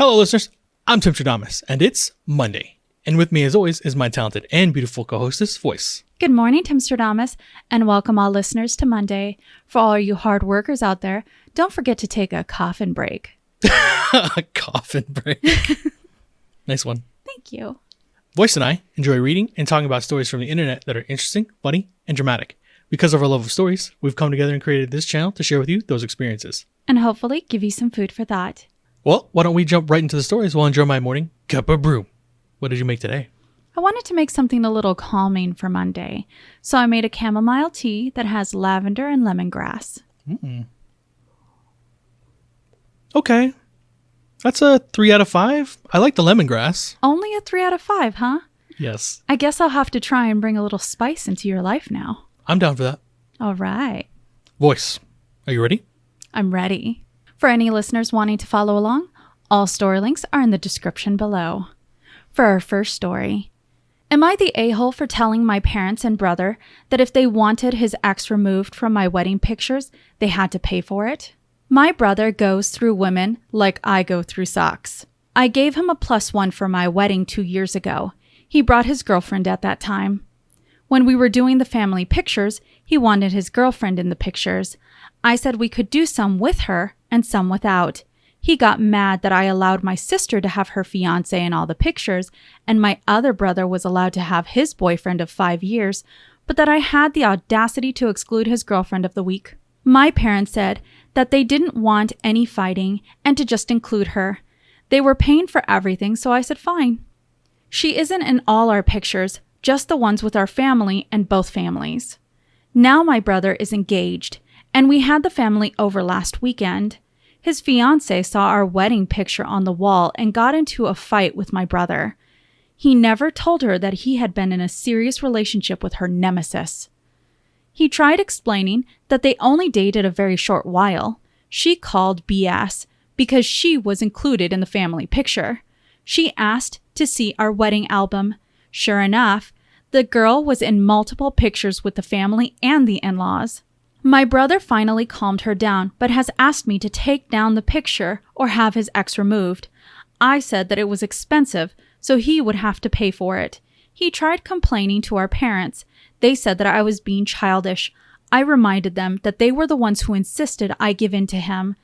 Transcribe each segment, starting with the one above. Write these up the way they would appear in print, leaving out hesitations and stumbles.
Hello, listeners. I'm Timstradamus, and it's Monday. And with me, as always, is my talented and beautiful co-hostess, Voyse. Good morning, Timstradamus, and welcome all listeners to Monday. For all you hard workers out there, don't forget to take a coffin break. A coffin break. Nice one. Thank you. Voyse and I enjoy reading and talking about stories from the internet that are interesting, funny, and dramatic. Because of our love of stories, we've come together and created this channel to share with you those experiences. And hopefully give you some food for thought. Well, why don't we jump right into the stories while I enjoy my morning cup of brew. What did you make today? I wanted to make something a little calming for Monday, so I made a chamomile tea that has lavender and lemongrass. Okay. That's a 3 out of 5. I like the lemongrass. Only a 3 out of 5, huh? Yes. I guess I'll have to try and bring a little spice into your life now. I'm down for that. All right. Voyse, are you ready? I'm ready. For any listeners wanting to follow along, all story links are in the description below. For our first story, am I the a-hole for telling my parents and brother that if they wanted his ex removed from my wedding pictures, they had to pay for it? My brother goes through women like I go through socks. I gave him a +1 for my wedding 2 years ago. He brought his girlfriend at that time. When we were doing the family pictures, he wanted his girlfriend in the pictures. I said we could do some with her and some without. He got mad that I allowed my sister to have her fiancé in all the pictures, and my other brother was allowed to have his boyfriend of 5 years, but that I had the audacity to exclude his girlfriend of the week. My parents said that they didn't want any fighting and to just include her. They were paying for everything, so I said fine. She isn't in all our pictures, just the ones with our family and both families. Now my brother is engaged, and we had the family over last weekend. His fiancée saw our wedding picture on the wall and got into a fight with my brother. He never told her that he had been in a serious relationship with her nemesis. He tried explaining that they only dated a very short while. She called BS because she was included in the family picture. She asked to see our wedding album. Sure enough, the girl was in multiple pictures with the family and the in-laws. My brother finally calmed her down, but has asked me to take down the picture or have his ex removed. I said that it was expensive, so he would have to pay for it. He tried complaining to our parents. They said that I was being childish. I reminded them that they were the ones who insisted I give in to him.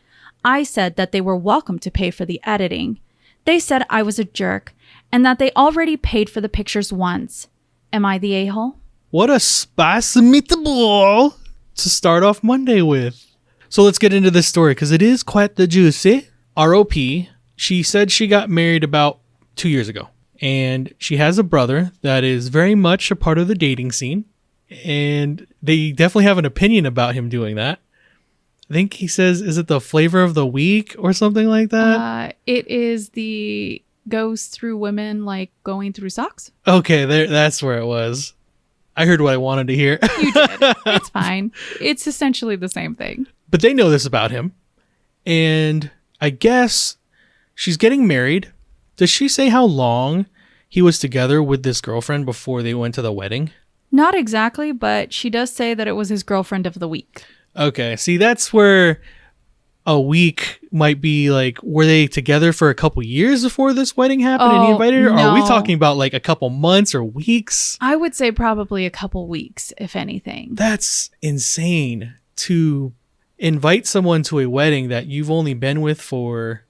I said that they were welcome to pay for the editing. They said I was a jerk, and that they already paid for the pictures once. Am I the a-hole? What a spicy meatball to start off Monday with. So let's get into this story because it is quite the juicy. ROP, she said she got married about 2 years ago. And she has a brother that is very much a part of the dating scene. And they definitely have an opinion about him doing that. I think he says, is it the flavor of the week or something like that? It is the goes through women like going through socks. Okay, that's where it was. I heard what I wanted to hear. You did. It's fine. It's essentially the same thing. But they know this about him. And I guess she's getting married. Does she say how long he was together with this girlfriend before they went to the wedding? Not exactly, but she does say that it was his girlfriend of the week. Okay. See, that's where a week might be like, were they together for a couple years before this wedding happened and he invited her? No. Or are we talking about like a couple months or weeks? I would say probably a couple weeks, if anything. That's insane to invite someone to a wedding that you've only been with for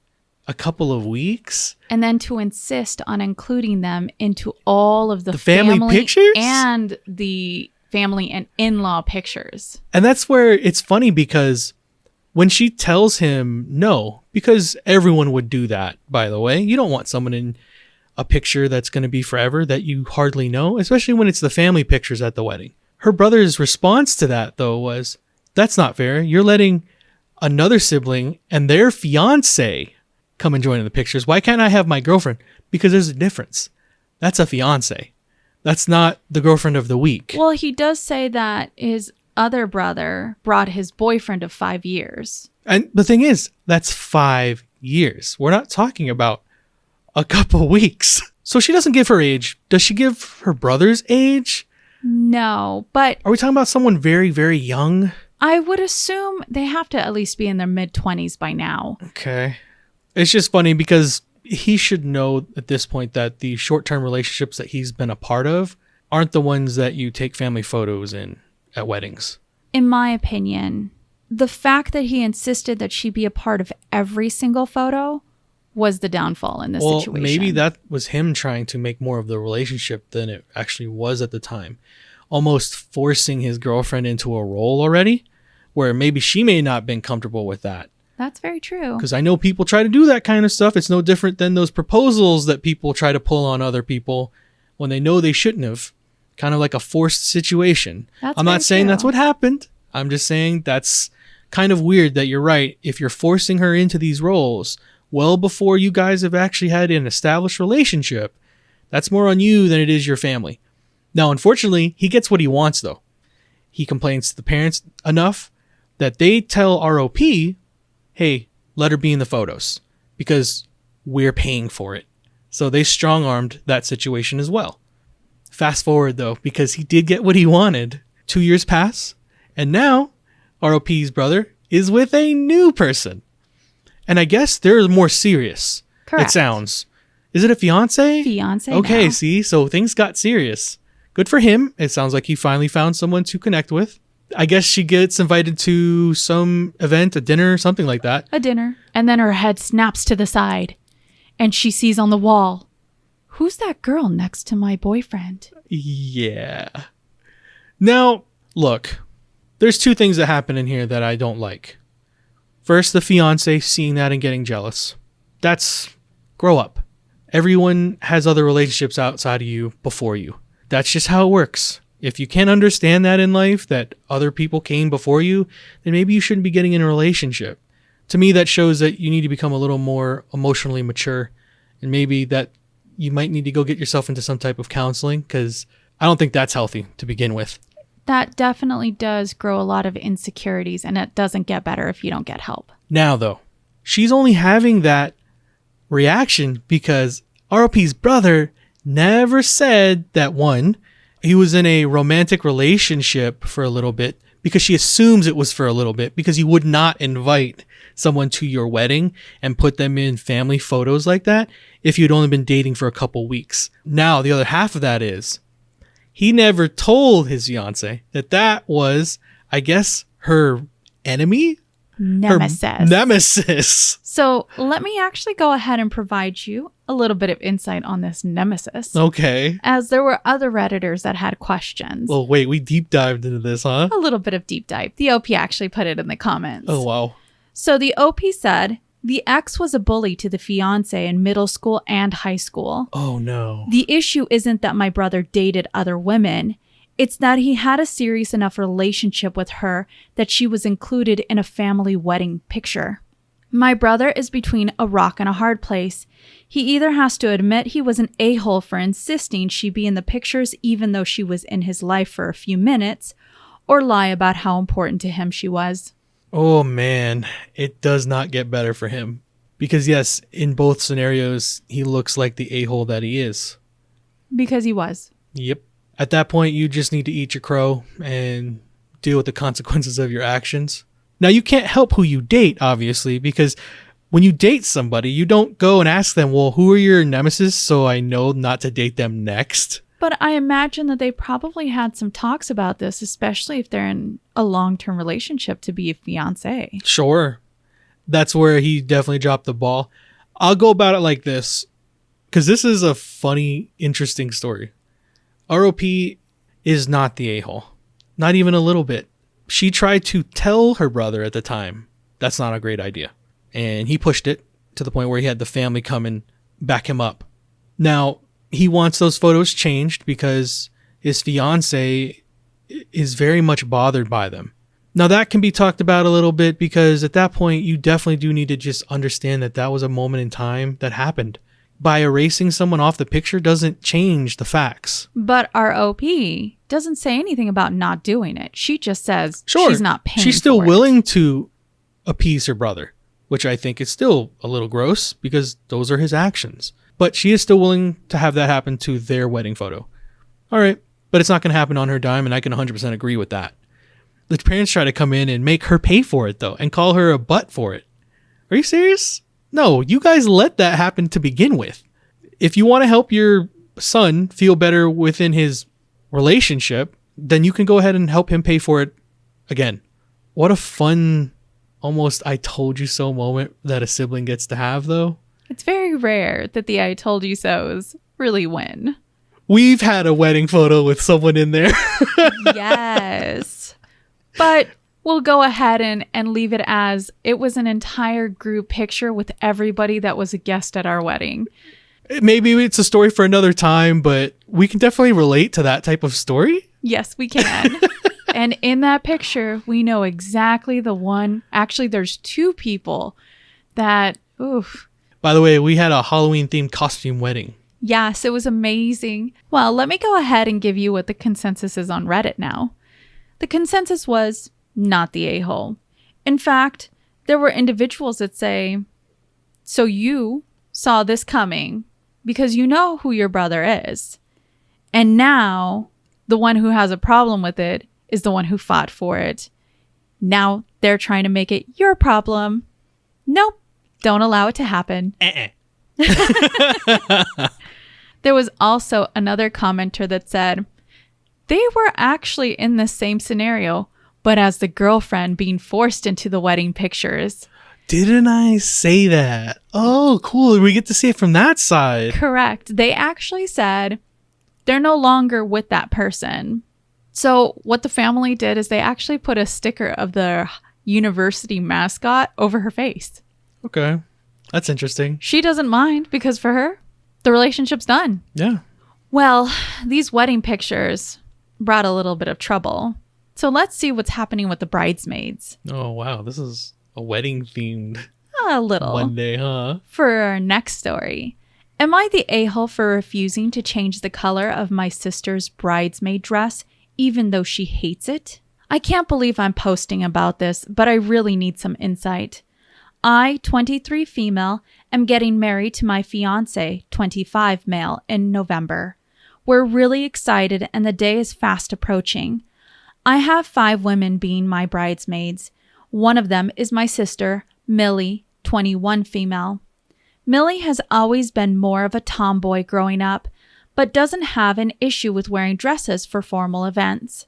a couple of weeks. And then to insist on including them into all of the family pictures and the family and in-law pictures. And that's where it's funny because when she tells him no, because everyone would do that, by the way. You don't want someone in a picture that's going to be forever that you hardly know, especially when it's the family pictures at the wedding. Her brother's response to that, though, was, that's not fair. You're letting another sibling and their fiance come and join in the pictures. Why can't I have my girlfriend? Because there's a difference. That's a fiance. That's not the girlfriend of the week. Well, he does say that his other brother brought his boyfriend of 5 years. And the thing is, that's 5 years. We're not talking about a couple weeks. So she doesn't give her age. Does she give her brother's age? No, but... Are we talking about someone very, very young? I would assume they have to at least be in their mid-20s by now. Okay. It's just funny because he should know at this point that the short-term relationships that he's been a part of aren't the ones that you take family photos in at weddings. In my opinion, the fact that he insisted that she be a part of every single photo was the downfall in this situation. Maybe that was him trying to make more of the relationship than it actually was at the time. Almost forcing his girlfriend into a role already, where maybe she may not have been comfortable with that. That's very true. Because I know people try to do that kind of stuff. It's no different than those proposals that people try to pull on other people when they know they shouldn't have. Kind of like a forced situation. I'm not saying that's what happened. I'm just saying that's kind of weird that you're right. If you're forcing her into these roles well before you guys have actually had an established relationship, that's more on you than it is your family. Now, unfortunately, he gets what he wants, though. He complains to the parents enough that they tell ROP, hey, let her be in the photos because we're paying for it. So they strong-armed that situation as well. Fast forward, though, because he did get what he wanted. 2 years pass, and now ROP's brother is with a new person. And I guess they're more serious. Correct. It sounds. Is it a fiance? Fiance. Okay, now. see? So things got serious. Good for him. It sounds like he finally found someone to connect with. I guess she gets invited to some event, a dinner, something like that. A dinner. And then her head snaps to the side. And she sees on the wall, who's that girl next to my boyfriend? Yeah. Now, look, there's two things that happen in here that I don't like. First, the fiance seeing that and getting jealous. That's grow up. Everyone has other relationships outside of you before you. That's just how it works. If you can't understand that in life, that other people came before you, then maybe you shouldn't be getting in a relationship. To me, that shows that you need to become a little more emotionally mature, and maybe that you might need to go get yourself into some type of counseling, because I don't think that's healthy to begin with. That definitely does grow a lot of insecurities, and it doesn't get better if you don't get help. Now, though, she's only having that reaction because ROP's brother never said that, one, he was in a romantic relationship for a little bit, because she assumes it was for a little bit, because you would not invite someone to your wedding and put them in family photos like that if you'd only been dating for a couple weeks. Now, the other half of that is he never told his fiance that was, I guess, her enemy? Nemesis. Her nemesis. So let me actually go ahead and provide you a little bit of insight on this nemesis. Okay. As there were other Redditors that had questions. Well, wait, we deep dived into this, huh? A little bit of deep dive. The OP actually put it in the comments. Oh, wow. So the OP said, the ex was a bully to the fiance in middle school and high school. Oh, no. The issue isn't that my brother dated other women. It's that he had a serious enough relationship with her that she was included in a family wedding picture. My brother is between a rock and a hard place. He either has to admit he was an a-hole for insisting she be in the pictures even though she was in his life for a few minutes, or lie about how important to him she was. Oh, man. It does not get better for him. Because, yes, in both scenarios, he looks like the a-hole that he is. Because he was. Yep. At that point, you just need to eat your crow and deal with the consequences of your actions. Now, you can't help who you date, obviously, because when you date somebody, you don't go and ask them, well, who are your nemesis so I know not to date them next? But I imagine that they probably had some talks about this, especially if they're in a long-term relationship to be a fiance. Sure. That's where he definitely dropped the ball. I'll go about it like this, because this is a funny, interesting story. ROP is not the a-hole. Not even a little bit. She tried to tell her brother at the time that's not a great idea. And he pushed it to the point where he had the family come and back him up. Now, he wants those photos changed because his fiance is very much bothered by them. Now, that can be talked about a little bit because at that point, you definitely do need to just understand that that was a moment in time that happened. By erasing someone off the picture doesn't change the facts. But our OP doesn't say anything about not doing it. She just says sure, she's not paying she's still for willing to appease her brother, which I think is still a little gross because those are his actions. But she is still willing to have that happen to their wedding photo. All right, but it's not going to happen on her dime, and I can 100% agree with that. The parents try to come in and make her pay for it, though, and call her a butt for it. Are you serious? No, you guys let that happen to begin with. If you want to help your son feel better within his relationship, then you can go ahead and help him pay for it again. What a fun, almost I told you so moment that a sibling gets to have, though. It's very rare that the I told you so's really win. We've had a wedding photo with someone in there. Yes. But we'll go ahead and leave it as it was an entire group picture with everybody that was a guest at our wedding. Maybe it's a story for another time, but we can definitely relate to that type of story. Yes, we can. And in that picture, we know exactly the one. Actually, there's two people that, oof. By the way, we had a Halloween-themed costume wedding. Yes, it was amazing. Well, let me go ahead and give you what the consensus is on Reddit now. The consensus was not the a-hole. In fact, there were individuals that say, so you saw this coming because you know who your brother is. And now the one who has a problem with it is the one who fought for it. Now they're trying to make it your problem. Nope. Don't allow it to happen. There was also another commenter that said, they were actually in the same scenario, but as the girlfriend being forced into the wedding pictures. Didn't I say that? Oh, cool. We get to see it from that side. Correct. They actually said they're no longer with that person. So what the family did is they actually put a sticker of the university mascot over her face. Okay. That's interesting. She doesn't mind because for her, the relationship's done. Yeah. Well, these wedding pictures brought a little bit of trouble. So let's see what's happening with the bridesmaids. Oh, wow. This is a wedding themed A little. Monday, huh? For our next story. Am I the a-hole for refusing to change the color of my sister's bridesmaid dress, even though she hates it? I can't believe I'm posting about this, but I really need some insight. I, 23 female, am getting married to my fiance, 25 male, in November. We're really excited and the day is fast approaching. I have 5 women being my bridesmaids. One of them is my sister, Millie, 21 female. Millie has always been more of a tomboy growing up, but doesn't have an issue with wearing dresses for formal events.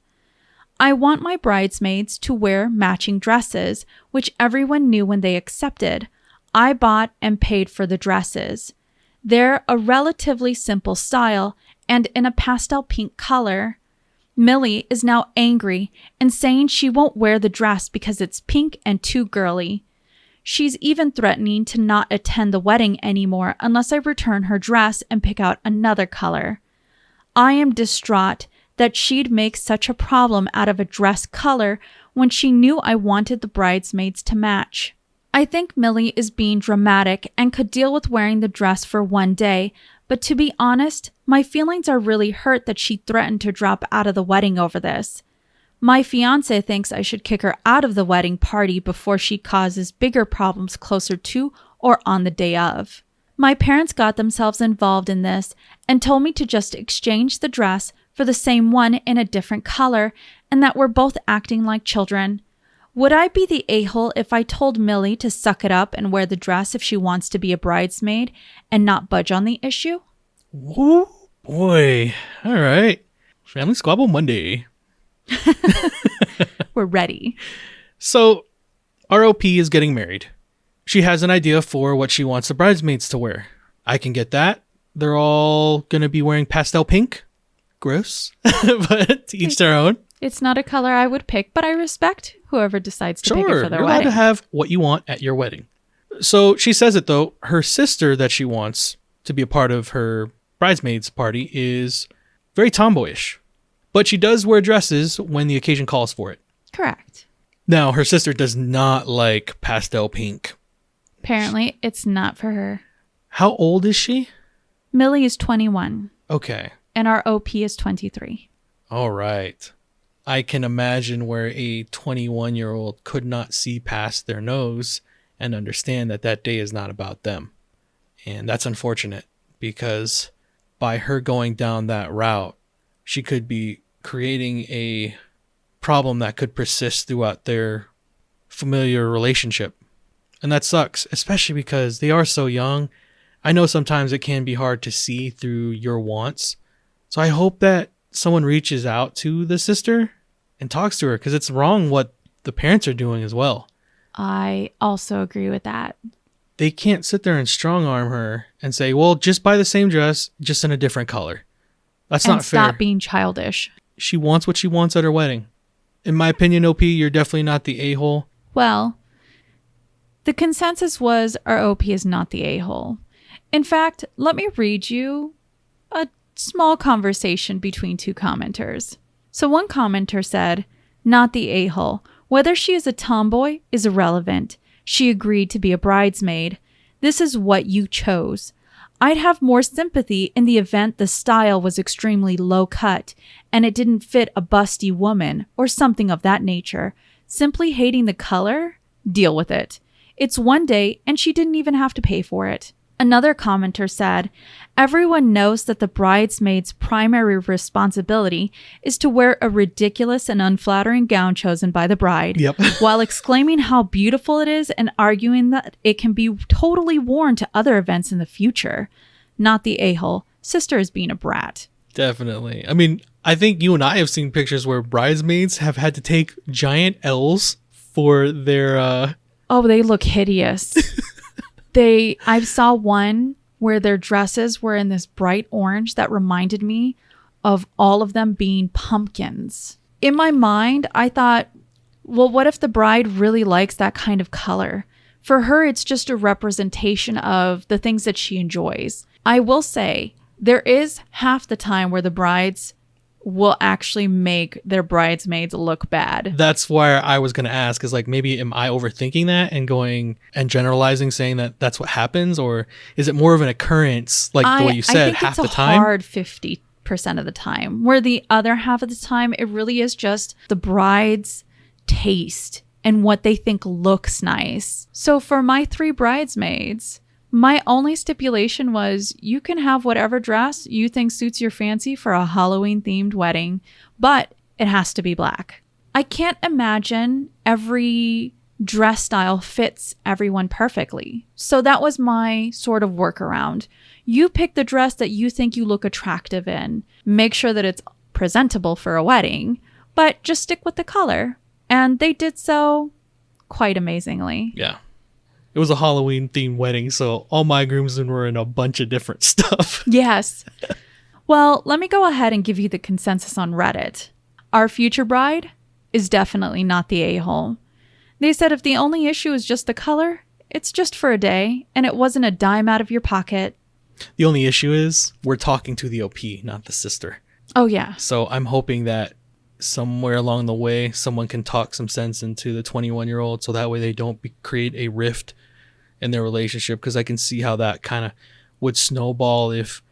I want my bridesmaids to wear matching dresses, which everyone knew when they accepted. I bought and paid for the dresses. They're a relatively simple style and in a pastel pink color. Millie is now angry and saying she won't wear the dress because it's pink and too girly. She's even threatening to not attend the wedding anymore unless I return her dress and pick out another color. I am distraught that she'd make such a problem out of a dress color when she knew I wanted the bridesmaids to match. I think Millie is being dramatic and could deal with wearing the dress for one day, but to be honest, my feelings are really hurt that she threatened to drop out of the wedding over this. My fiance thinks I should kick her out of the wedding party before she causes bigger problems closer to or on the day of. My parents got themselves involved in this and told me to just exchange the dress for the same one in a different color and that we're both acting like children. Would I be the a-hole if I told Millie to suck it up and wear the dress if she wants to be a bridesmaid and not budge on the issue? Woo, boy. All right. Family Squabble Monday. We're ready. So, ROP is getting married. She has an idea for what she wants the bridesmaids to wear. I can get that. They're all going to be wearing pastel pink. Gross. But to each their own. It's not a color I would pick, but I respect whoever decides to pick it for their you're wedding. allowed to have what you want at your wedding. So she says it though. Her sister that she wants to be a part of her bridesmaids party is very tomboyish. But she does wear dresses when the occasion calls for it. Correct. Now, her sister does not like pastel pink. Apparently, it's not for her. How old is she? Millie is 21. Okay. And our OP is 23. All right. I can imagine where a 21-year-old could not see past their nose and understand that that day is not about them. And that's unfortunate because by her going down that route, she could be creating a problem that could persist throughout their familiar relationship. And that sucks, especially because they are so young. I know sometimes it can be hard to see through your wants. So I hope that someone reaches out to the sister and talks to her, because it's wrong what the parents are doing as well. I also agree with that. They can't sit there and strong arm her and say, well, just buy the same dress, just in a different color. That's not fair. Stop being childish. She wants what she wants at her wedding. In my opinion, OP, you're definitely not the a-hole. Well, the consensus was our OP is not the a-hole. In fact, let me read you a small conversation between two commenters. So one commenter said, not the a-hole. Whether she is a tomboy is irrelevant. She agreed to be a bridesmaid. This is what you chose. I'd have more sympathy in the event the style was extremely low cut and it didn't fit a busty woman or something of that nature. Simply hating the color? Deal with it. It's one day and she didn't even have to pay for it. Another commenter said, everyone knows that the bridesmaid's primary responsibility is to wear a ridiculous and unflattering gown chosen by the bride, while exclaiming how beautiful it is and arguing that it can be totally worn to other events in the future. Not the a-hole. Sister is being a brat. Definitely. I mean, I think you and I have seen pictures where bridesmaids have had to take giant L's for their... Oh, they look hideous. I saw one where their dresses were in this bright orange that reminded me of all of them being pumpkins. In my mind, I thought, well, what if the bride really likes that kind of color? For her, it's just a representation of the things that she enjoys. I will say, there is half the time where the brides will actually make their bridesmaids look bad. That's why I was going to ask, is like, maybe am I overthinking that and going and generalizing, saying that that's what happens? Or is it more of an occurrence, like the way you said, half the time? I think it's a hard 50% of the time, where the other half of the time, it really is just the bride's taste and what they think looks nice. So for my 3 bridesmaids, my only stipulation was you can have whatever dress you think suits your fancy for a Halloween-themed wedding, but it has to be black. I can't imagine every dress style fits everyone perfectly. So that was my sort of workaround. You pick the dress that you think you look attractive in. Make sure that it's presentable for a wedding, but just stick with the color. And they did so quite amazingly. Yeah. It was a Halloween themed wedding, so all my groomsmen were in a bunch of different stuff. Yes. Well, let me go ahead and give you the consensus on Reddit. Our future bride is definitely not the a-hole. They said if the only issue is just the color, it's just for a day, and it wasn't a dime out of your pocket. The only issue is we're talking to the OP, not the sister. Oh, yeah. So I'm hoping that somewhere along the way, someone can talk some sense into the 21-year-old, so that way they don't create a rift in their relationship, because I can see how that kind of would snowball if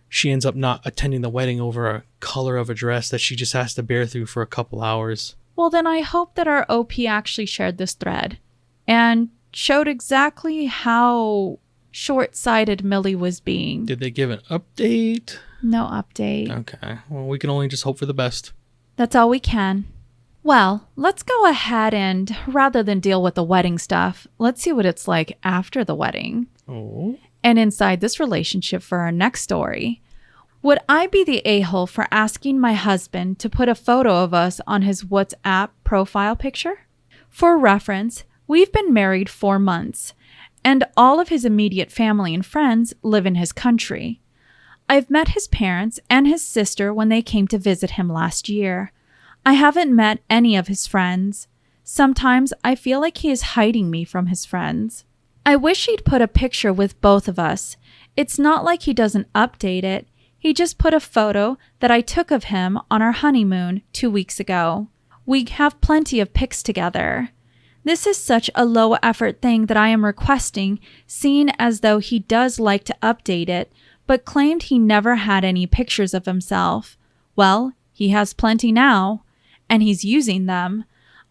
she ends up not attending the wedding over a color of a dress that she just has to bear through for a couple hours. Well, then I hope that our OP actually shared this thread and showed exactly how short-sighted Millie was being. Did they give an update? No update. Okay. Well, we can only just hope for the best. That's all we can. Well, let's go ahead and, rather than deal with the wedding stuff, let's see what it's like after the wedding. Oh. And inside this relationship for our next story. Would I be the a-hole for asking my husband to put a photo of us on his WhatsApp profile picture? For reference, we've been married 4 months, and all of his immediate family and friends live in his country. I've met his parents and his sister when they came to visit him last year. I haven't met any of his friends. Sometimes I feel like he is hiding me from his friends. I wish he'd put a picture with both of us. It's not like he doesn't update it. He just put a photo that I took of him on our honeymoon 2 weeks ago. We have plenty of pics together. This is such a low effort thing that I am requesting, seeing as though he does like to update it, but claimed he never had any pictures of himself. Well, he has plenty now, and he's using them.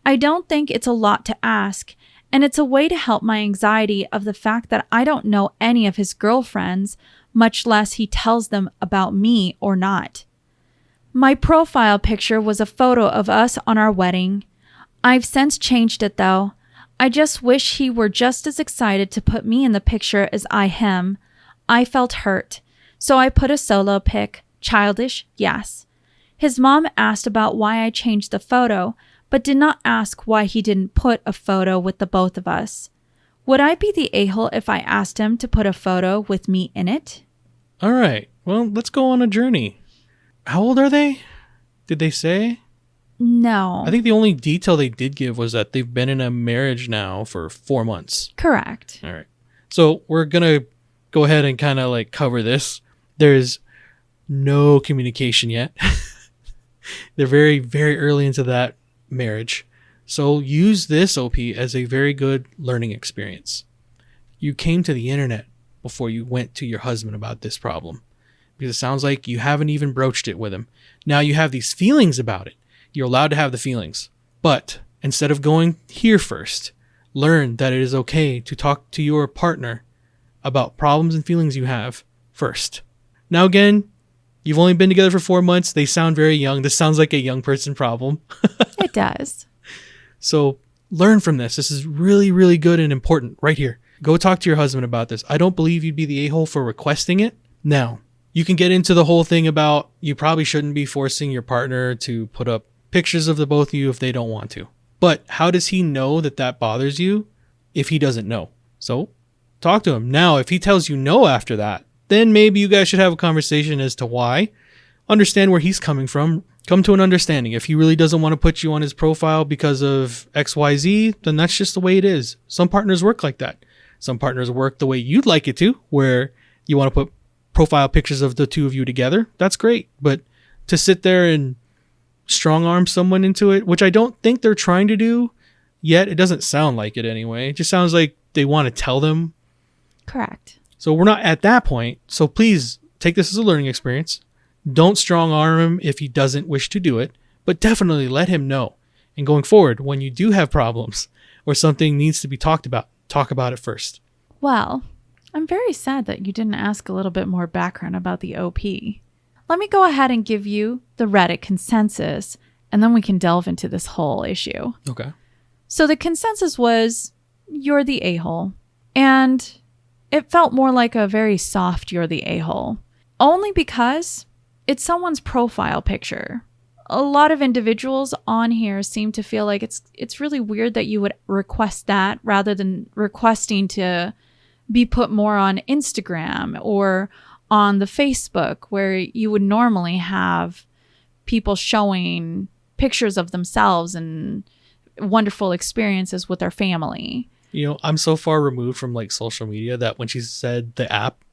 I don't think it's a lot to ask, and it's a way to help my anxiety of the fact that I don't know any of his girlfriends, much less he tells them about me or not. My profile picture was a photo of us on our wedding. I've since changed it though. I just wish he were just as excited to put me in the picture as I him. I felt hurt. So I put a solo pic. Childish? Yes. His mom asked about why I changed the photo, but did not ask why he didn't put a photo with the both of us. Would I be the a-hole if I asked him to put a photo with me in it? All right. Well, let's go on a journey. How old are they? Did they say? No. I think the only detail they did give was that they've been in a marriage now for 4 months. Correct. All right. So we're going to go ahead and kind of like cover this. There's no communication yet. They're very, very early into that marriage. So use this, OP, as a very good learning experience. You came to the internet before you went to your husband about this problem, because it sounds like you haven't even broached it with him. Now you have these feelings about it. You're allowed to have the feelings. But instead of going here first, learn that it is okay to talk to your partner about problems and feelings you have first. Now again, you've only been together for 4 months. They sound very young. This sounds like a young person problem. It does. So learn from this. This is really, really good and important right here. Go talk to your husband about this. I don't believe you'd be the a-hole for requesting it. Now, you can get into the whole thing about you probably shouldn't be forcing your partner to put up pictures of the both of you if they don't want to. But how does he know that that bothers you if he doesn't know? So talk to him. Now, if he tells you no after that, then maybe you guys should have a conversation as to why. Understand where he's coming from. Come to an understanding. If he really doesn't want to put you on his profile because of XYZ, then that's just the way it is. Some partners work like that. Some partners work the way you'd like it to, where you want to put profile pictures of the two of you together. That's great. But to sit there and strong arm someone into it, which I don't think they're trying to do yet. It doesn't sound like it anyway. It just sounds like they want to tell them. Correct. So we're not at that point. So please take this as a learning experience. Don't strong arm him if he doesn't wish to do it, but definitely let him know. And going forward, when you do have problems or something needs to be talked about, talk about it first. Well, I'm very sad that you didn't ask a little bit more background about the OP. Let me go ahead and give you the Reddit consensus, and then we can delve into this whole issue. Okay. So the consensus was, you're the a-hole. And it felt more like a very soft you're the a-hole. Only because it's someone's profile picture. A lot of individuals on here seem to feel like it's really weird that you would request that rather than requesting to be put more on Instagram or on the Facebook, where you would normally have people showing pictures of themselves and wonderful experiences with their family. You know, I'm so far removed from like social media that when she said the app,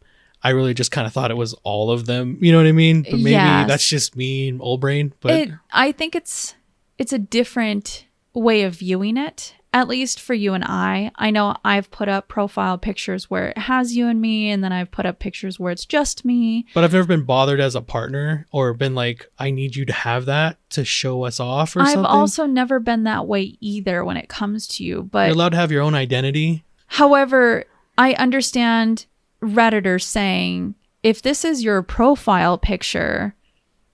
I really just kind of thought it was all of them. You know what I mean? But maybe that's just me, old brain. But I think it's a different way of viewing it, at least for you and I. I know I've put up profile pictures where it has you and me, and then I've put up pictures where it's just me. But I've never been bothered as a partner or been like, I need you to have that to show us off or something. I've also never been that way either when it comes to you. But you're allowed to have your own identity. However, I understand Redditors saying, if this is your profile picture,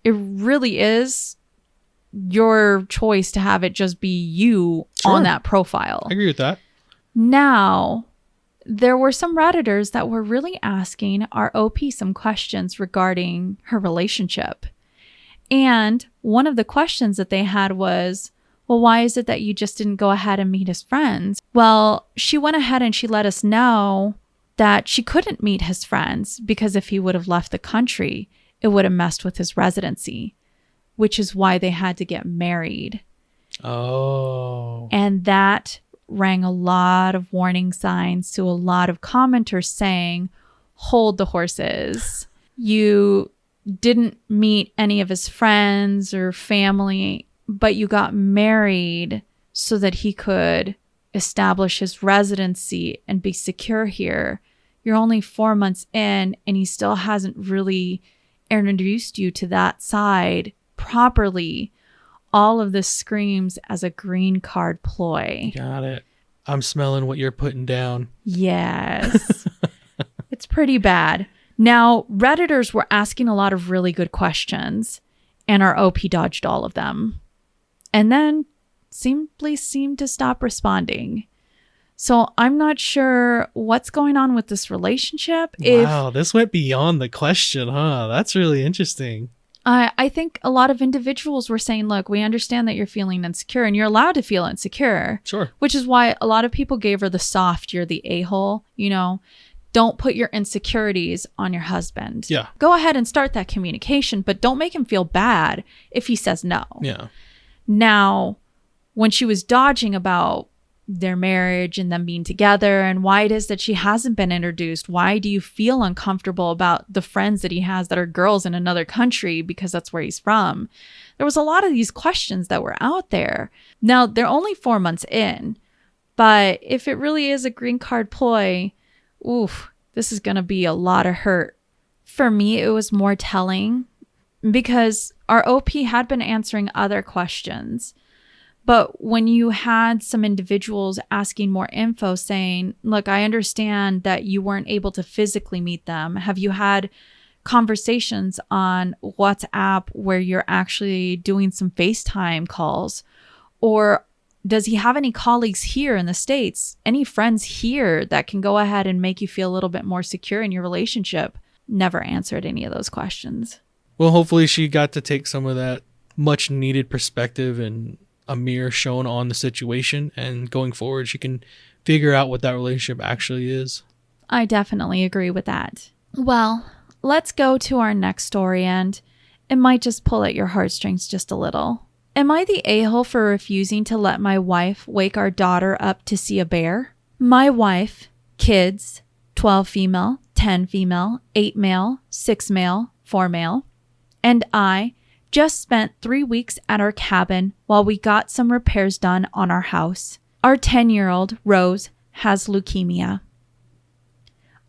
it really is your choice to have it just be you on that profile. I agree with that. Now, there were some Redditors that were really asking our OP some questions regarding her relationship. And one of the questions that they had was, well, why is it that you just didn't go ahead and meet his friends? Well, she went ahead and she let us know that she couldn't meet his friends because if he would have left the country, it would have messed with his residency, which is why they had to get married. Oh. And that rang a lot of warning signs to a lot of commenters saying, hold the horses. You didn't meet any of his friends or family, but you got married so that he could establish his residency and be secure here. You're only 4 months in and he still hasn't really introduced you to that side properly. All of this screams as a green card ploy. Got it. I'm smelling what you're putting down. Yes. It's pretty bad. Now, Redditors were asking a lot of really good questions, and our OP dodged all of them. And then simply seemed to stop responding. So I'm not sure what's going on with this relationship. Wow, this went beyond the question, huh? That's really interesting. I think a lot of individuals were saying, look, we understand that you're feeling insecure and you're allowed to feel insecure. Sure. Which is why a lot of people gave her the soft, you're the a-hole, don't put your insecurities on your husband. Yeah. Go ahead and start that communication, but don't make him feel bad if he says no. Yeah. Now, when she was dodging about their marriage and them being together and why it is that she hasn't been introduced, why do you feel uncomfortable about the friends that he has that are girls in another country because that's where he's from? There was a lot of these questions that were out there. Now, they're only 4 months in, but if it really is a green card ploy, oof, this is going to be a lot of hurt. For me, it was more telling because our OP had been answering other questions. But when you had some individuals asking more info saying, look, I understand that you weren't able to physically meet them. Have you had conversations on WhatsApp where you're actually doing some FaceTime calls? Or does he have any colleagues here in the States? Any friends here that can go ahead and make you feel a little bit more secure in your relationship? Never answered any of those questions. Well, hopefully she got to take some of that much needed perspective and a mirror shown on the situation, and going forward she can figure out what that relationship actually is. I definitely agree with that. Well, let's go to our next story, and it might just pull at your heartstrings just a little. Am I the a-hole for refusing to let my wife wake our daughter up to see a bear? My wife, kids, 12 female, 10 female, 8 male, 6 male, 4 male, and I just spent 3 weeks at our cabin while we got some repairs done on our house. Our 10-year-old, Rose, has leukemia.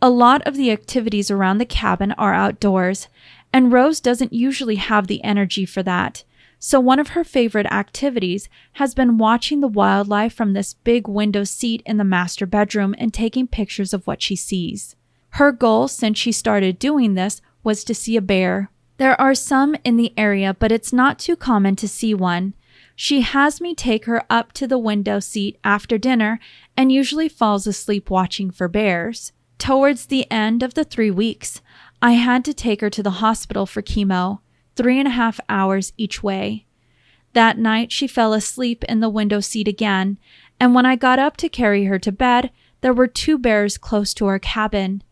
A lot of the activities around the cabin are outdoors, and Rose doesn't usually have the energy for that. So one of her favorite activities has been watching the wildlife from this big window seat in the master bedroom and taking pictures of what she sees. Her goal since she started doing this was to see a bear. There are some in the area, but it's not too common to see one. She has me take her up to the window seat after dinner and usually falls asleep watching for bears. Towards the end of the 3 weeks, I had to take her to the hospital for chemo, 3.5 hours each way. That night, she fell asleep in the window seat again, and when I got up to carry her to bed, there were 2 bears close to our cabin.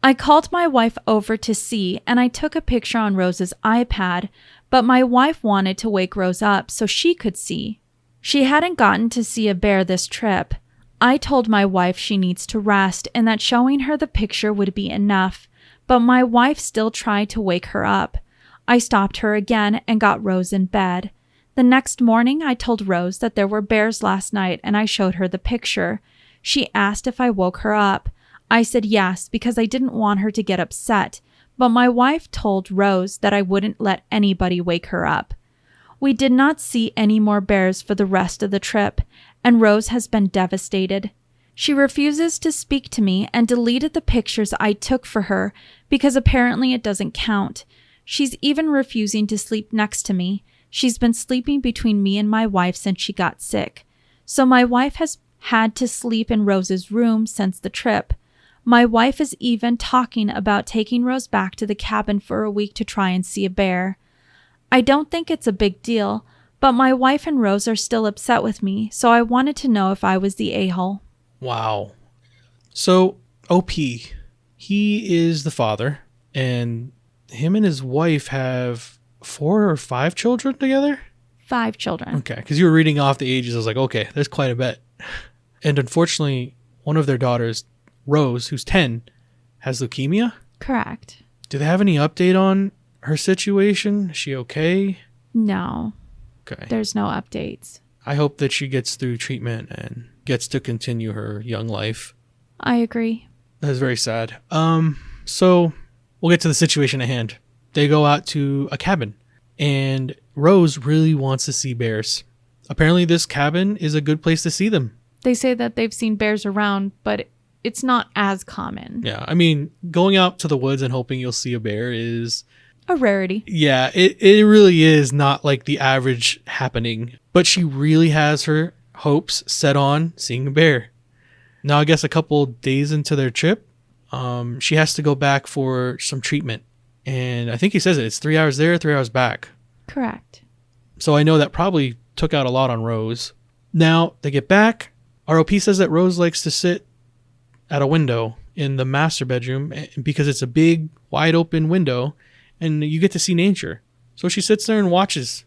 I called my wife over to see, and I took a picture on Rose's iPad, but my wife wanted to wake Rose up so she could see. She hadn't gotten to see a bear this trip. I told my wife she needs to rest and that showing her the picture would be enough, but my wife still tried to wake her up. I stopped her again and got Rose in bed. The next morning, I told Rose that there were bears last night and I showed her the picture. She asked if I woke her up. I said yes because I didn't want her to get upset, but my wife told Rose that I wouldn't let anybody wake her up. We did not see any more bears for the rest of the trip, and Rose has been devastated. She refuses to speak to me and deleted the pictures I took for her because apparently it doesn't count. She's even refusing to sleep next to me. She's been sleeping between me and my wife since she got sick. So my wife has had to sleep in Rose's room since the trip. My wife is even talking about taking Rose back to the cabin for a week to try and see a bear. I don't think it's a big deal, but my wife and Rose are still upset with me, so I wanted to know if I was the a-hole. Wow. So, OP, he is the father, and him and his wife have 4 or 5 children together? 5 children. Okay, because you were reading off the ages. I was like, okay, there's quite a bit. And unfortunately, one of their daughters, Rose, who's 10, has leukemia? Correct. Do they have any update on her situation? Is she okay? No. Okay. There's no updates. I hope that she gets through treatment and gets to continue her young life. I agree. That's very sad. So we'll get to the situation at hand. They go out to a cabin, and Rose really wants to see bears. Apparently this cabin is a good place to see them. They say that they've seen bears around, but it's not as common. Yeah, I mean, going out to the woods and hoping you'll see a bear is a rarity. Yeah, it really is not like the average happening. But she really has her hopes set on seeing a bear. Now, I guess a couple days into their trip, she has to go back for some treatment. And I think he says it's 3 hours there, 3 hours back. Correct. So I know that probably took out a lot on Rose. Now, they get back. ROP says that Rose likes to sit at a window in the master bedroom because it's a big, wide open window and you get to see nature. So she sits there and watches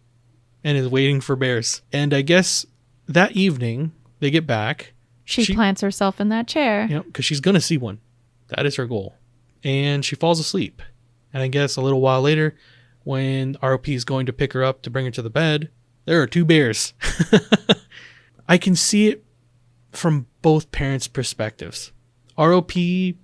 and is waiting for bears. And I guess that evening they get back. She plants herself in that chair. Yeah, because she's going to see one. That is her goal. And she falls asleep. And I guess a little while later, when ROP is going to pick her up to bring her to the bed, there are 2 bears. I can see it from both parents' perspectives. ROP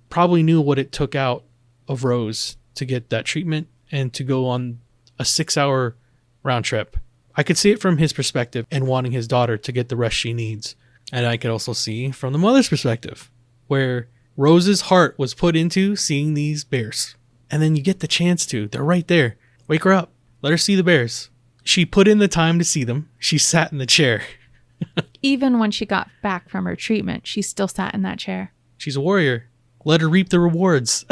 probably knew what it took out of Rose to get that treatment and to go on a 6-hour round trip. I could see it from his perspective and wanting his daughter to get the rest she needs. And I could also see from the mother's perspective, where Rose's heart was put into seeing these bears. And then you get the chance to. They're right there. Wake her up. Let her see the bears. She put in the time to see them. She sat in the chair. Even when she got back from her treatment, she still sat in that chair. She's a warrior. Let her reap the rewards.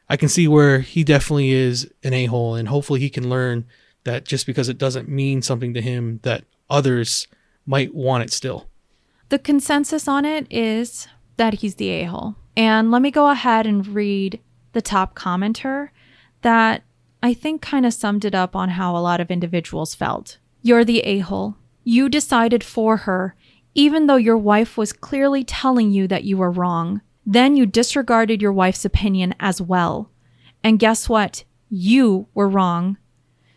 I can see where he definitely is an a-hole, and hopefully he can learn that just because it doesn't mean something to him, that others might want it still. The consensus on it is that he's the a-hole. And let me go ahead and read the top commenter that I think kind of summed it up on how a lot of individuals felt. You're the a-hole. You decided for her, even though your wife was clearly telling you that you were wrong. Then you disregarded your wife's opinion as well. And guess what? You were wrong.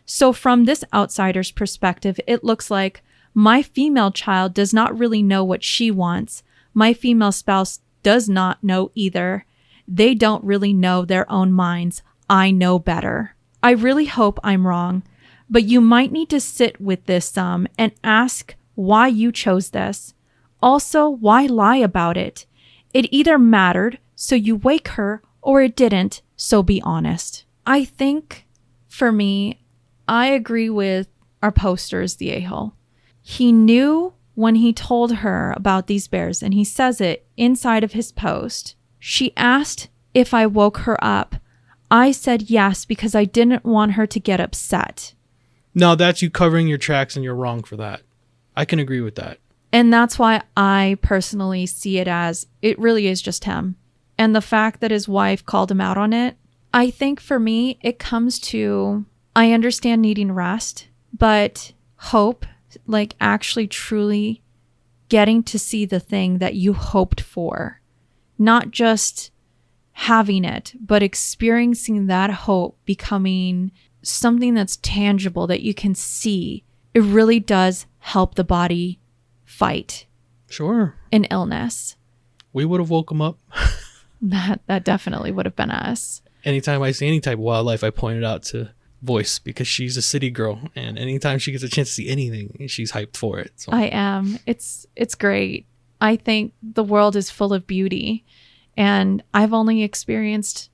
So from this outsider's perspective, it looks like my female child does not really know what she wants. My female spouse does not know either. They don't really know their own minds. I know better. I really hope I'm wrong, but you might need to sit with this some and ask why you chose this. Also, why lie about it? It either mattered, so you wake her, or it didn't, so be honest. I think, for me, I agree with our poster's the a-hole. He knew when he told her about these bears, and he says it inside of his post. She asked if I woke her up. I said yes because I didn't want her to get upset. No, that's you covering your tracks, and you're wrong for that. I can agree with that. And that's why I personally see it as it really is just him. And the fact that his wife called him out on it, I think for me, it comes to, I understand needing rest, but hope, like actually truly getting to see the thing that you hoped for, not just having it, but experiencing that hope becoming something that's tangible that you can see. It really does help the body fight. Sure. An illness. We would have woke him up. That definitely would have been us. Anytime I see any type of wildlife, I point it out to Voyse because she's a city girl, and anytime she gets a chance to see anything, she's hyped for it. So. I am. It's great. I think the world is full of beauty, and I've only experienced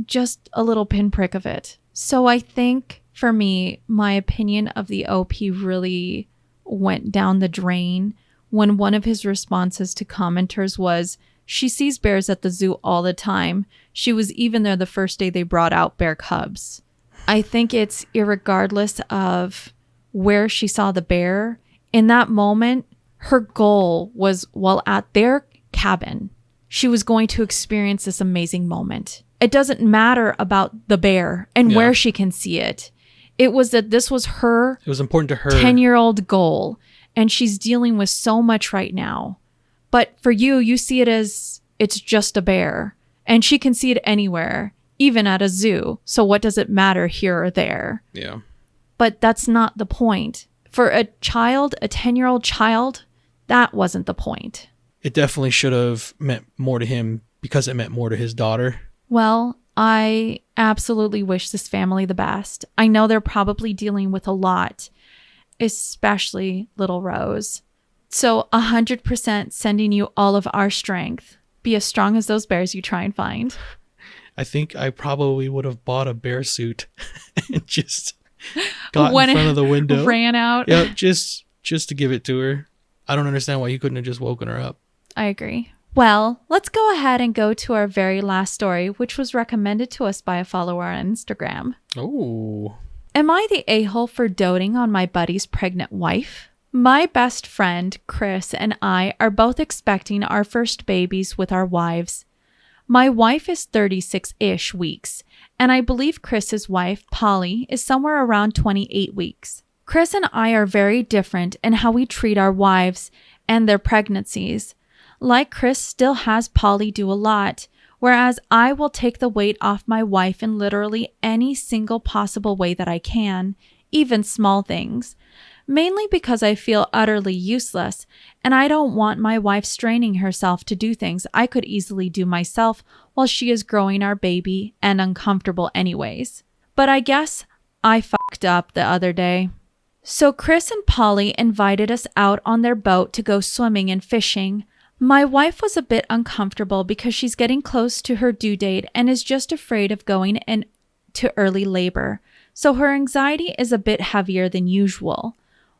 just a little pinprick of it. So I think for me, my opinion of the OP really went down the drain when one of his responses to commenters was, she sees bears at the zoo all the time. She was even there the first day they brought out bear cubs. I think it's irregardless of where she saw the bear. In that moment, her goal was, while at their cabin, she was going to experience this amazing moment. It doesn't matter about the bear and where she can see it. It was that this was her. It was important to her 10-year-old goal. And she's dealing with so much right now. But for you, you see it as it's just a bear. And she can see it anywhere, even at a zoo. So what does it matter here or there? Yeah. But that's not the point. For a child, a 10-year-old child, that wasn't the point. It definitely should have meant more to him because it meant more to his daughter. Well, I absolutely wish this family the best. I know they're probably dealing with a lot, especially little Rose. So 100% sending you all of our strength. Be as strong as those bears you try and find. I think I probably would have bought a bear suit and just got in front of the window. Ran out. Yeah, just to give it to her. I don't understand why he couldn't have just woken her up. I agree. Well, let's go ahead and go to our very last story, which was recommended to us by a follower on Instagram. Oh. Am I the a-hole for doting on my buddy's pregnant wife? My best friend, Chris, and I are both expecting our first babies with our wives. My wife is 36-ish weeks, and I believe Chris's wife, Polly, is somewhere around 28 weeks. Chris and I are very different in how we treat our wives and their pregnancies. Like Chris still has Polly do a lot, whereas I will take the weight off my wife in literally any single possible way that I can, even small things. Mainly because I feel utterly useless, and I don't want my wife straining herself to do things I could easily do myself while she is growing our baby and uncomfortable anyways. But I guess I fucked up the other day. So Chris and Polly invited us out on their boat to go swimming and fishing. My wife was a bit uncomfortable because she's getting close to her due date and is just afraid of going into early labor, so her anxiety is a bit heavier than usual.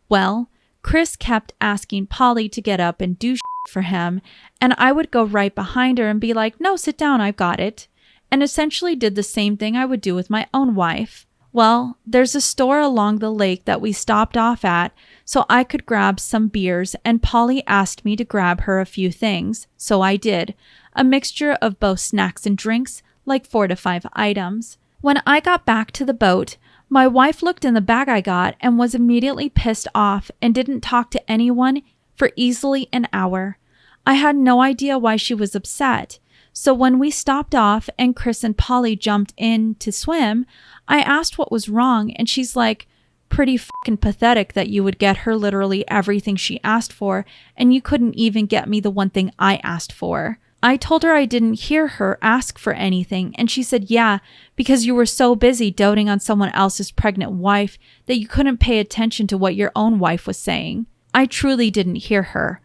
Well, Chris kept asking Polly to get up and do shit for him, and I would go right behind her and be like, "No, sit down, I've got it," and essentially did the same thing I would do with my own wife. Well, there's a store along the lake that we stopped off at so I could grab some beers, and Polly asked me to grab her a few things, so I did, a mixture of both snacks and drinks, like 4 to 5 items. When I got back to the boat, my wife looked in the bag I got and was immediately pissed off and didn't talk to anyone for easily an hour. I had no idea why she was upset. So when we stopped off and Chris and Polly jumped in to swim, I asked what was wrong, and she's like, "Pretty fucking pathetic that you would get her literally everything she asked for, and you couldn't even get me the one thing I asked for." I told her I didn't hear her ask for anything, and she said, "Yeah, because you were so busy doting on someone else's pregnant wife that you couldn't pay attention to what your own wife was saying." I truly didn't hear her.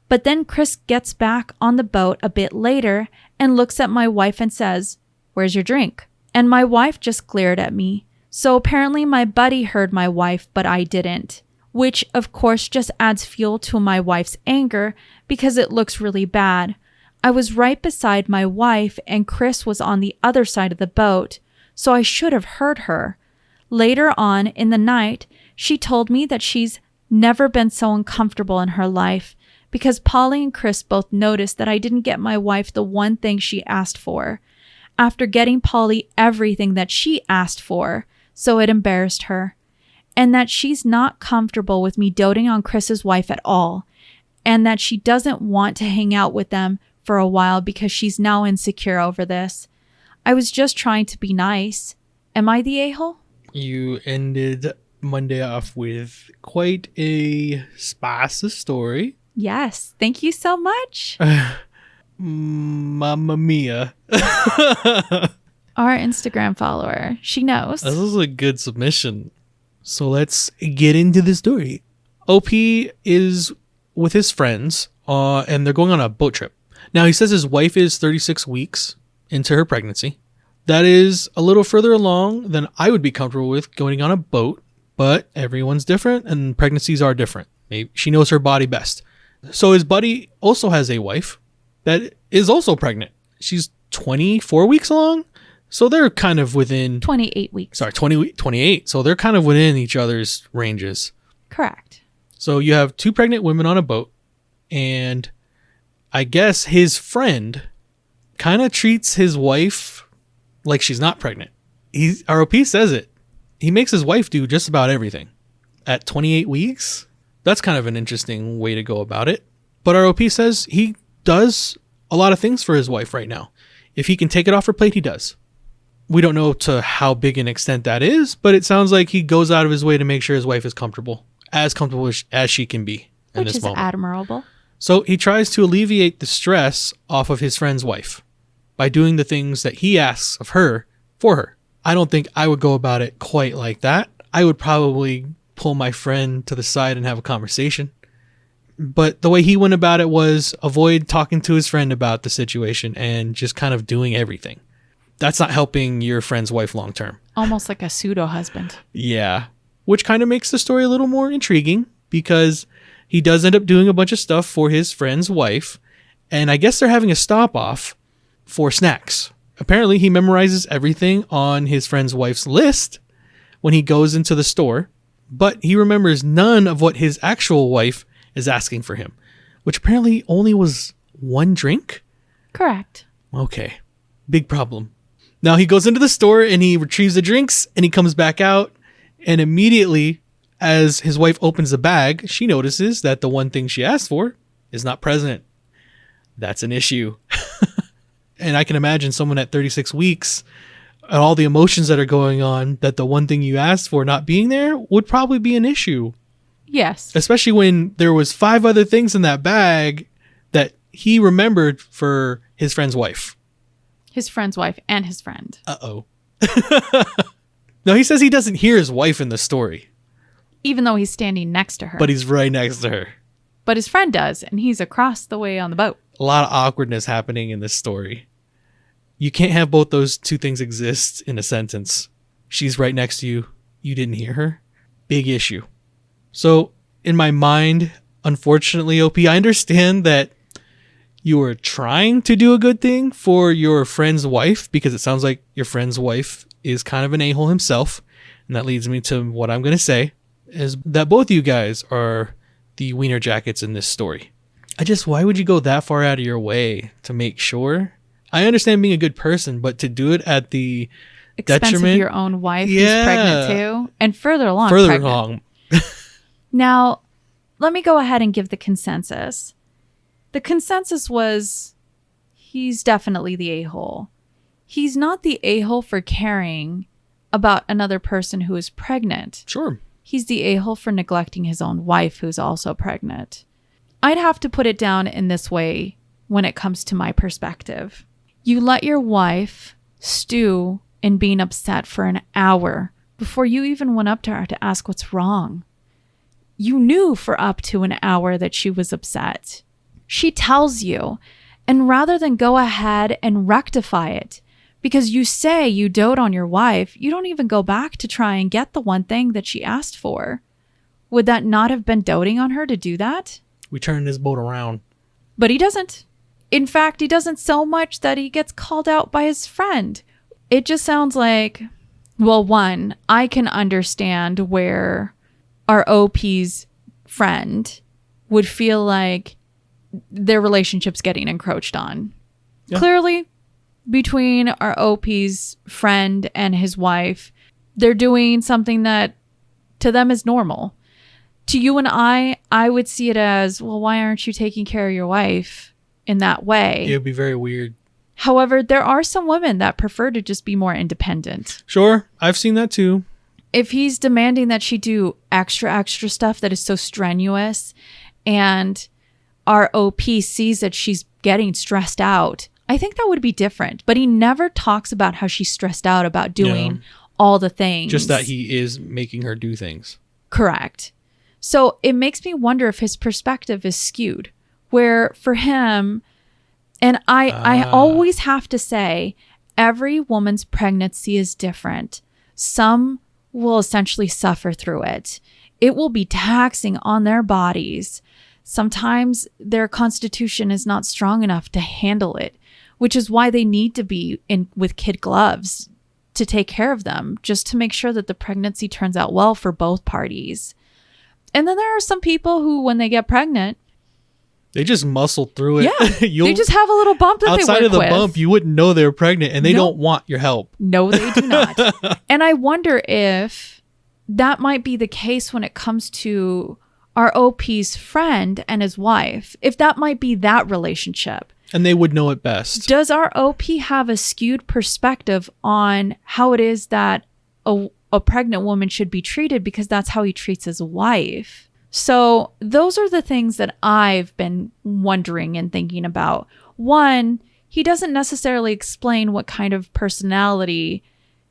But then Chris gets back on the boat a bit later and looks at my wife and says, "Where's your drink?" And my wife just glared at me. So apparently my buddy heard my wife, but I didn't. Which, of course, just adds fuel to my wife's anger because it looks really bad. I was right beside my wife and Chris was on the other side of the boat, so I should have heard her. Later on in the night, she told me that she's never been so uncomfortable in her life because Polly and Chris both noticed that I didn't get my wife the one thing she asked for, after getting Polly everything that she asked for, so it embarrassed her, and that she's not comfortable with me doting on Chris's wife at all, and that she doesn't want to hang out with them for a while because she's now insecure over this. I was just trying to be nice. Am I the a-hole? You ended Monday off with quite a spicy story. Yes. Thank you so much. Mamma mia. Our Instagram follower. She knows. This is a good submission. So let's get into the story. OP is with his friends and they're going on a boat trip. Now, he says his wife is 36 weeks into her pregnancy. That is a little further along than I would be comfortable with going on a boat, but everyone's different and pregnancies are different. Maybe she knows her body best. So his buddy also has a wife that is also pregnant. She's 24 weeks along. So they're kind of within 28 weeks. Sorry, 28. So they're kind of within each other's ranges. Correct. So you have 2 pregnant women on a boat, and I guess his friend kind of treats his wife like she's not pregnant. ROP says it. He makes his wife do just about everything. At 28 weeks, that's kind of an interesting way to go about it. But ROP says he does a lot of things for his wife right now. If he can take it off her plate, he does. We don't know to how big an extent that is, but it sounds like he goes out of his way to make sure his wife is comfortable as she can be in this moment. Which is admirable. So he tries to alleviate the stress off of his friend's wife by doing the things that he asks of her for her. I don't think I would go about it quite like that. I would probably pull my friend to the side and have a conversation. But the way he went about it was avoid talking to his friend about the situation and just kind of doing everything. That's not helping your friend's wife long term. Almost like a pseudo husband. Yeah. Which kind of makes the story a little more intriguing because he does end up doing a bunch of stuff for his friend's wife. And I guess they're having a stop off for snacks. Apparently, he memorizes everything on his friend's wife's list when he goes into the store, but he remembers none of what his actual wife is asking for him, which apparently only was one drink? Correct. Okay. Big problem. Now he goes into the store and he retrieves the drinks and he comes back out, and immediately as his wife opens the bag, she notices that the one thing she asked for is not present. That's an issue. And I can imagine someone at 36 weeks and all the emotions that are going on, that the one thing you asked for not being there would probably be an issue. Yes. Especially when there was 5 other things in that bag that he remembered for his friend's wife. His friend's wife and his friend. Uh-oh. No, he says he doesn't hear his wife in the story. Even though he's standing next to her. But he's right next to her. But his friend does, and he's across the way on the boat. A lot of awkwardness happening in this story. You can't have both those two things exist in a sentence. She's right next to you. You didn't hear her. Big issue. So, in my mind, unfortunately, OP, I understand that you were trying to do a good thing for your friend's wife, because it sounds like your friend's wife is kind of an a-hole himself. And that leads me to what I'm going to say, is that both you guys are the wiener jackets in this story. Why would you go that far out of your way to make sure? I understand being a good person, but to do it at the expense detriment of your own wife who's pregnant too, and further along. Now, let me go ahead and give the consensus. The consensus was he's definitely the a-hole. He's not the a-hole for caring about another person who is pregnant. Sure. He's the a-hole for neglecting his own wife who's also pregnant. I'd have to put it down in this way when it comes to my perspective. You let your wife stew in being upset for an hour before you even went up to her to ask what's wrong. You knew for up to an hour that she was upset. She tells you, and rather than go ahead and rectify it, because you say you dote on your wife, you don't even go back to try and get the one thing that she asked for. Would that not have been doting on her to do that? We turned this boat around. But he doesn't. In fact, he doesn't so much that he gets called out by his friend. It just sounds like, well, one, I can understand where our OP's friend would feel like their relationship's getting encroached on. Yeah. Clearly, between our OP's friend and his wife, they're doing something that to them is normal. To you and I would see it as, well, why aren't you taking care of your wife in that way? It would be very weird. However, there are some women that prefer to just be more independent. Sure, I've seen that too. If he's demanding that she do extra stuff that is so strenuous, and our OP sees that she's getting stressed out, I think that would be different. But he never talks about how she's stressed out about doing all the things. Just that he is making her do things. Correct. So it makes me wonder if his perspective is skewed, where for him, and I always have to say, every woman's pregnancy is different. Some will essentially suffer through it. It will be taxing on their bodies. Sometimes their constitution is not strong enough to handle it, which is why they need to be in with kid gloves to take care of them, just to make sure that the pregnancy turns out well for both parties. And then there are some people who, when they get pregnant, they just muscle through it. Yeah, they just have a little bump that they work with. Outside of the bump, you wouldn't know they're pregnant, and they don't want your help. No, they do not. And I wonder if that might be the case when it comes to our OP's friend and his wife, if that might be that relationship. And they would know it best. Does our OP have a skewed perspective on how it is that a pregnant woman should be treated, because that's how he treats his wife? So those are the things that I've been wondering and thinking about. One, he doesn't necessarily explain what kind of personality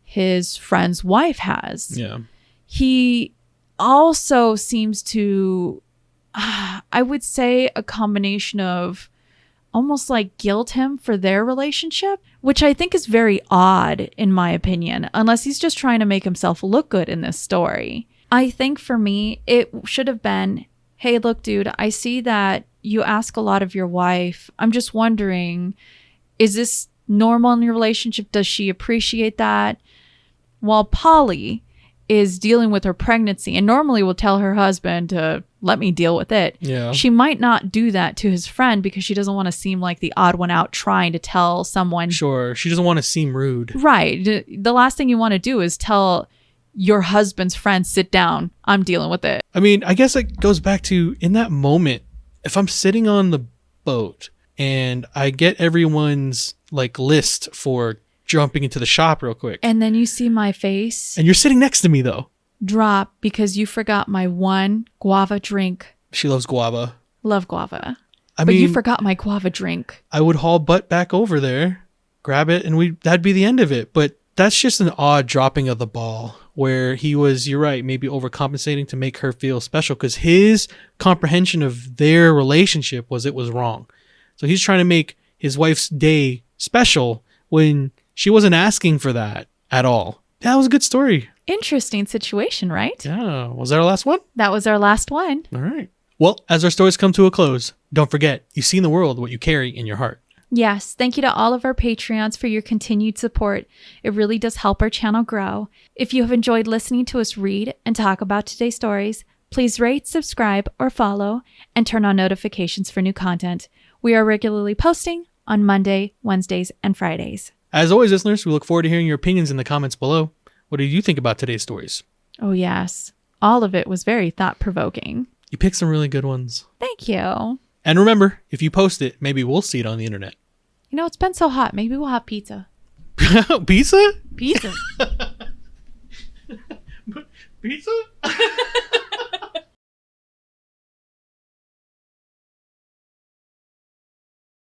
his friend's wife has. Yeah. He also seems to, I would say, a combination of almost like guilt him for their relationship, which I think is very odd in my opinion, unless he's just trying to make himself look good in this story. I think for me, it should have been, hey, look, dude, I see that you ask a lot of your wife. I'm just wondering, is this normal in your relationship? Does she appreciate that? While Polly is dealing with her pregnancy and normally will tell her husband to let me deal with it. Yeah. She might not do that to his friend because she doesn't want to seem like the odd one out trying to tell someone. Sure. She doesn't want to seem rude. Right. The last thing you want to do is tell your husband's friend, sit down, I'm dealing with it. I mean, I guess it goes back to in that moment, if I'm sitting on the boat and I get everyone's like list for jumping into the shop real quick. And then you see my face And you're sitting next to me though. drop because you forgot my one guava drink. She loves guava. Love guava. I But mean, you forgot my guava drink. I would haul butt back over there, grab it, and that'd be the end of it. But that's just an odd dropping of the ball where he was, you're right, maybe overcompensating to make her feel special because his comprehension of their relationship was it was wrong. So he's trying to make his wife's day special when she wasn't asking for that at all. That was a good story. Interesting situation, right? Yeah. Was that our last one? That was our last one. All right. Well, as our stories come to a close, don't forget, you see in the world what you carry in your heart. Yes, thank you to all of our Patreons for your continued support. It really does help our channel grow. If you have enjoyed listening to us read and talk about today's stories, please rate, subscribe, or follow, and turn on notifications for new content. We are regularly posting on Monday, Wednesdays, and Fridays. As always, listeners, we look forward to hearing your opinions in the comments below. What did you think about today's stories? Oh, yes. All of it was very thought-provoking. You picked some really good ones. Thank you. And remember, if you post it, maybe we'll see it on the internet. You know, it's been so hot. Maybe we'll have pizza. Pizza? Pizza. Pizza?